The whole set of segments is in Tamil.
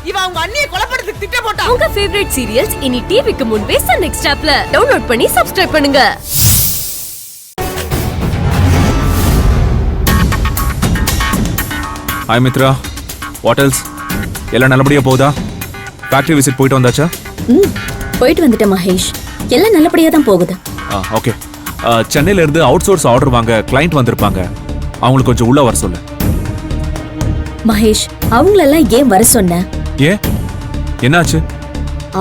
இவன் அவங்க அண்ணியை கொலைப்படுறதுக்கு திட்டம் போட்டான். உங்க ஃபேவரட் சீரியல்ஸ் இனி டிவிக்கு முன்பே சன் நெக்ஸ்ட் ஆப்ல டவுன்லோட் பண்ணி சப்ஸ்கிரைப் பண்ணுங்க. Hi Mitra, what else? எல்லாம் நல்லபடியா போகுதா? ஃபேக்டரி விசிட் போயிட்டு வந்தாச்சா? போயிட்டு வந்துட்டேன் மகேஷ். எல்லாம் நல்லபடியா தான் போகுது. ஓகே. சென்னையில இருந்து அவுட் சோர்ஸ் ஆர்டர் வாங்க கிளைண்ட் வந்திருப்பாங்க. அவங்களுக்கு கொஞ்சம் உள்ள வர சொல்லு. மகேஷ், அவங்களெல்லாம் ஏன் வர சொன்ன? ஏன், என்னாச்சு?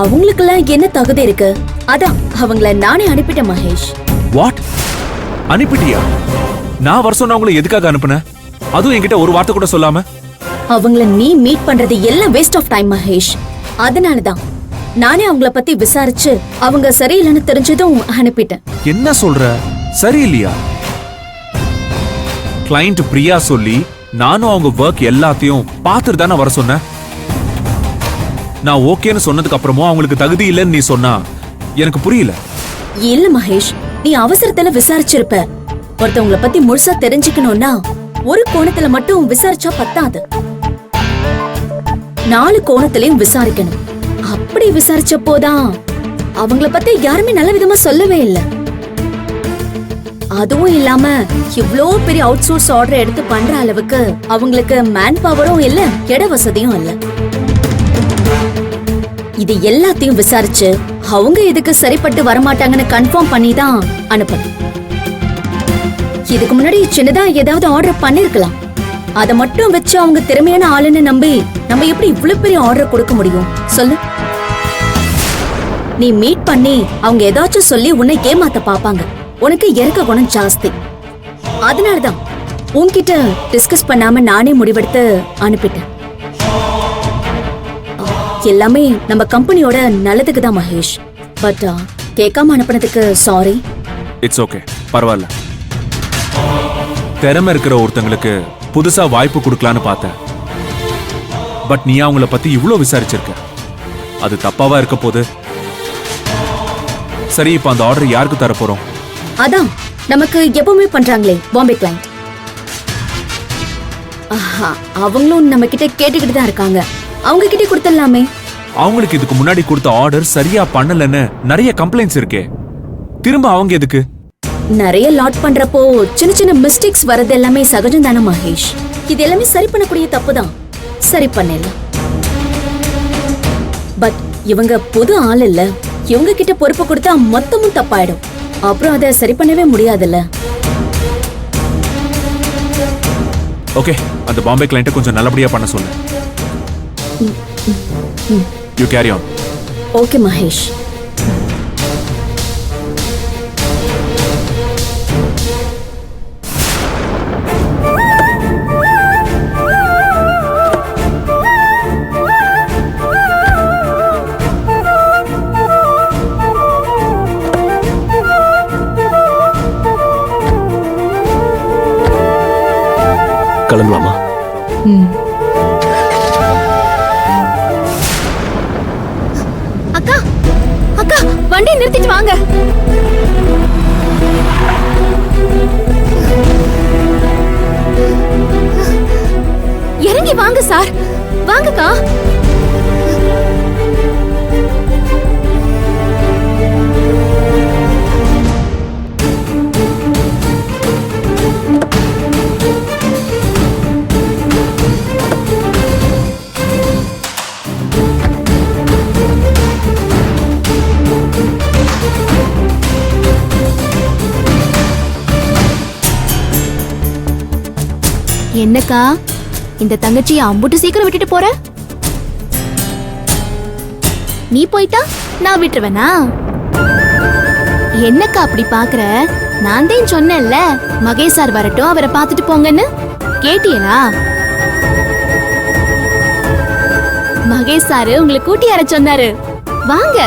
அவங்களுக்கெல்லாம் என்ன தகுதி இருக்கு? அதான் அவங்கள நானே அனுப்பிட்டேன் மகேஷ். வாட்? அனுப்பிட்டியா? நான் வர சொன்னவங்களை எதுக்காக அனுப்புன? அதுவும் என்கிட்ட ஒரு வார்த்தை கூட சொல்லாம. அவங்கள நீ மீட் பண்றது எல்லாம் வேஸ்ட் ஆஃப் டைம் மகேஷ். அதனாலதான் நானே அவங்கள பத்தி விசாரிச்சு அவங்க சரியில்லைன்னு தெரிஞ்சதும் அனுப்பிட்டேன். என்ன சொல்ற? சரியில்லையா? கிளைண்ட் பிரியா சொல்லி நானும் அவங்க ஒர்க் எல்லாத்தையும் பார்த்துட்டு தானே வர சொன்னேன். நான் ஓகேன்னு சொன்னதுக்கு அப்புறமும் அவங்களுக்கு தகுதி இல்லைன்னு நீ சொன்னா எனக்கு புரியல. இல்ல மகேஷ், நீ அவசரத்துல விசாரிச்சிருப்ப. ஒருத்தவங்கள பத்தி முழுசா தெரிஞ்சுக்கணும்னா ஒரு கோணத்துல மட்டும் விசாரிச்சா பத்தாது, 4 கோணத்திலையும் விசாரிக்கணும். அப்படி விசாரிச்சப்போதான் அவங்கள பத்தி யாருமே நல்ல விதமா சொல்லவே இல்லை. அதுவும் இல்லாம இவ்ளோ பெரிய அவுட் சோர்ஸ் ஆர்டர் எடுத்து பண்ற அளவுக்கு அவங்களுக்கு மேன் பவரும் இல்ல, இட வசதியும் இல்ல. இது எல்லாத்தையும் விசாரிச்சு அவங்க இதுக்கு சரிப்பட்டு வரமாட்டாங்கன்னு கன்ஃபார்ம் பண்ணி தான் அனுப்பணும். இதுக்கு முன்னாடி சின்னதா ஏதாவது ஆர்டர் பண்ணிருக்கலாம். அதை மட்டும் வச்சு அவங்க திறமையான ஆளுன்னு நம்பி நம்ம எப்படி இவ்வளவு பெரிய ஆர்டர் கொடுக்க முடியும் சொல்லு? நீ மீட் பண்ணி அவங்க ஏதாச்சும் சொல்லி உன்னை ஏமாத்த பாப்பாங்க. உனக்கு இறக்க குணம் ஜாஸ்தி. அதனாலதான் உன்கிட்ட டிஸ்கஸ் பண்ணாம நானே முடிவெடுத்து அனுப்பிட்டேன். எல்லாமே நம்ம கம்பெனியோட நல்லதுக்கு தான் மகேஷ். பட் கேட்காம அனுப்புனதுக்கு சாரி. இட்ஸ் ஓகே, பரவாயில்ல. திறமை இருக்கிற ஒருத்தங்களுக்கு புதுசா வாய்ப்பு கொடுக்கலான்னு பார்த்தேன். பட் நீ அவங்கள பத்தி இவ்வளவு விசாரிச்சிருக்க, அது தப்பாவா இருக்க போது? சரி, இப்ப அந்த ஆர்டர் யாருக்கு தர போறோம்? அதான் நமக்கு எப்பவுமே பண்றாங்களே, பாம்பே கிளைண்ட். அவங்களும் நம்ம கிட்ட கேட்டுக்கிட்டு தான் இருக்காங்க. அவங்க கிட்ட கொடுத்துடலாமே. அவங்களுக்கு இதுக்கு முன்னாடி கொடுத்த ஆர்டர் சரியா பண்ணலன்னு நிறைய கம்ப்ளைண்ட்ஸ் இருக்கே. திரும்ப அவங்க எதுக்கு? நிறைய லாட் பண்றப்போ சின்ன சின்ன மிஸ்டேக்ஸ் வரது எல்லாமே சகஜம் தானே மகேஷ். இது எல்லாமே சரி பண்ணக்கூடிய தப்பு தான், சரி பண்ணல. பட் இவங்க புது ஆள் இல்ல, இவங்க கிட்ட பொறுப்பு கொடுத்தா மொத்தமும் தப்பாயிடும். அப்புறம் அதை சரி பண்ணவே முடியாதுல்ல. ஓகே, அந்த பாம்பே கிளைண்ட்டை கொஞ்சம் நல்லபடியா பண்ண சொல்லு. You carry on. Okay Mahesh. கிளம்பலாமா? அக்கா, அக்கா, வண்டி நிறுத்திட்டு வாங்க. இறங்கி வாங்க சார், வாங்கக்கா. என்னக்கா, இந்த தங்கச்சியை அம்புட்டு சீக்கிரம் விட்டுட்டு போற? நீ போயிட்டா நான் விட்டுருவேனா? என்னக்கா அப்படி பாக்குற? நான் தான் சொன்னேன்ல, மகேஷ் சார் வரட்டும், அவரை பார்த்துட்டு போங்கன்னு. கேட்டியலா? மகேஷ் சாரு உங்களை கூட்டி வர சொன்னாரு. வாங்க.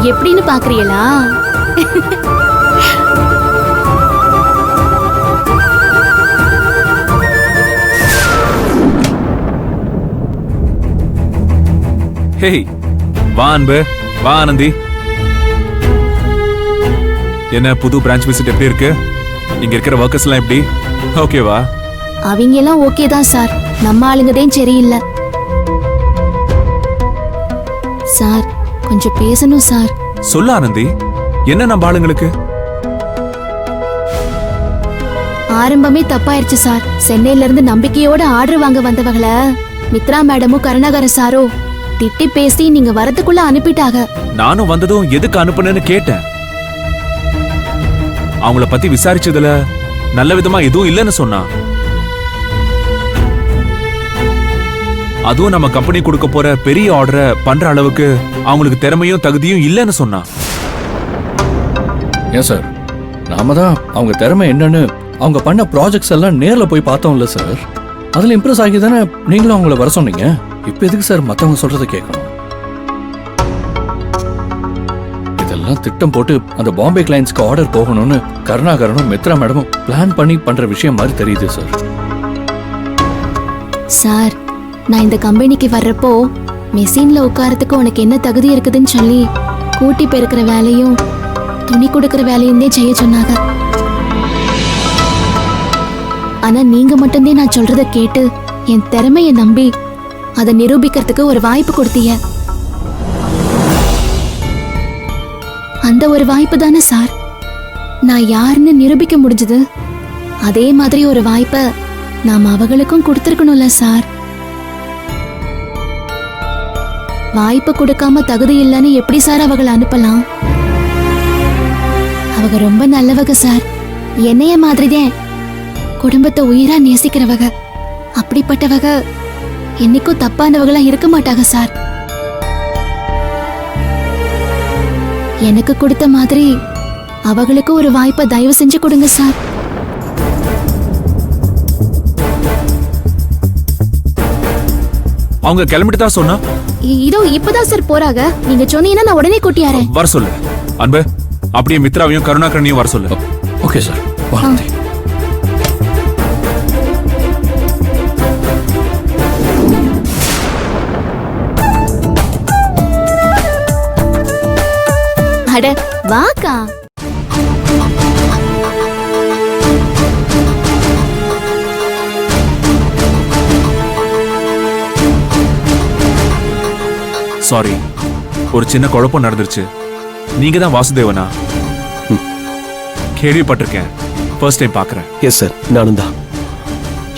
எப்படின்னு பாக்குறீங்களா? ஹேய், வா அன்பு, வா ஆனந்தி. என்ன புது பிரான்ச் விசிட் எப்படி இருக்கு? இங்க இருக்கிற ஒர்க்கர்ஸ் எல்லாம் எப்படி ஓகேவா? அவங்க எல்லாம் ஓகே தான் சார், நம்ம ஆளுங்கதான் சரியில்லை. சார் கொஞ்சம் பேசணும் சார். சொல்ல ஆனந்தி, என்ன நம்ம ஆளுங்களுக்கு? ஆரம்பமே தப்பாயிருச்சு சார். சென்னையில இருந்து நம்பிக்கையோட ஆர்டர் வாங்க வந்தவங்கள மித்ரா மேடமும் கருணாகர சாரோ திட்டி பேசி நீங்க வரதுக்குள்ள அனுப்பிட்டாங்க. நானும் வந்ததும் எதுக்கு அனுப்புனேன்னு கேட்டேன். அவங்கள பத்தி விசாரிச்சதுல நல்ல விதமா எதுவும் இல்லைன்னு சொன்னா. அதுவும் நம்ம கம்பெனி கொடுக்க போற பெரிய ஆர்டரை பண்ற அளவுக்கு அவங்களுக்கு திறமையும் தகுதியும் இல்லைன்னு சொன்னா. ஏன் சார், நாம தான் அவங்க திறமை என்னன்னு அவங்க பண்ண ப்ராஜெக்ட்ஸ் எல்லாம் நேர்ல போய் பார்த்தோம்ல சார். அதுல இம்ப்ரெஸ் ஆகி தானே நீங்களும் அவங்கள வர சொன்னீங்க. இப்ப எதுக்கு சார் மத்தவங்க சொல்றதை கேட்கணும்? இதெல்லாம் திட்டம் போட்டு அந்த பாம்பே கிளைண்ட்ஸ்க்கு ஆர்டர் போகணும்னு கருணாகரனும் மித்ரா மேடமும் பிளான் பண்ணி பண்ற விஷயம் மாதிரி தெரியுது சார். சார் நான் இந்த கம்பெனிக்கு வர்றப்போ மெஷின்ல உட்காரத்துக்கு உனக்கு என்ன தகுதி இருக்குதுன்னு சொல்லி கூட்டி பெருக்கிற வேலையும் துணி கொடுக்கிற வேலையும் தான் செய்ய சொன்னாங்க. ஆனா நீங்க மட்டும்தான் நான் சொல்றத கேட்டு என் திறமையை நம்பி அதை நிரூபிக்கிறதுக்கு ஒரு வாய்ப்பு கொடுத்தீங்க. அந்த ஒரு வாய்ப்பு தானே சார் நான் யாருன்னு நிரூபிக்க முடிஞ்சது. அதே மாதிரி ஒரு வாய்ப்பை நாம் அவங்களுக்கும் கொடுத்திருக்கணும்ல சார். வாய்ப்பு கொடுக்காம தகுதி இல்லைன்னு எப்படி சார் அவங்களை அனுப்பலாம்? அவங்க ரொம்ப நல்லவங்க சார், என்னைய மாதிரிதான் குடும்பத்தை உயிரா நேசிக்கிறவங்க. அப்படிப்பட்டவங்க என்னைக்கும் தப்பானவங்களா இருக்க மாட்டாங்க சார். எனக்கு கொடுத்த மாதிரி அவங்களுக்கு ஒரு வாய்ப்பை தயவு செஞ்சு கொடுங்க சார். அவங்க கிளம்பிட்டு தான் சொன்னா. இதோ இப்பதான் சார் போறாங்க. நீங்க சொன்னீங்கன்னா நான் உடனே கூட்டியாரேன். வர சொல்லு அன்பு. அப்படியே மித்ராவையும் கருணாகரனையும் வர சொல்லு. Okay sir. அட வாக்கா. சாரி, ஒரு சின்ன குழப்பம் நடந்துருச்சு. நீங்க தான் வாசுதேவனா? கேள்விப்பட்டிருக்கேன், ஃபர்ஸ்ட் டைம் பார்க்கறேன். எஸ் சார், நானும் தான்.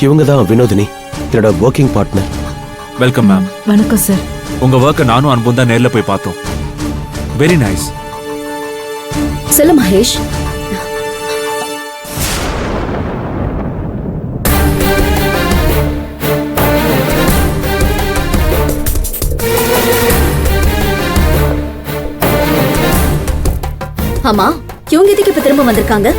இவங்க தான் வினோதினி, என்னோட ஒர்க்கிங் பார்ட்னர். Welcome ma'am. வணக்கம் சார். உங்க ஒர்க்கை நானும் அனுபவம் தான் நேர்ல போய் பார்த்தோம். Very nice. சொல்லு மகேஷ். ஆமா, இவங்க எதுக்கு இப்ப திரும்ப வந்திருக்காங்க?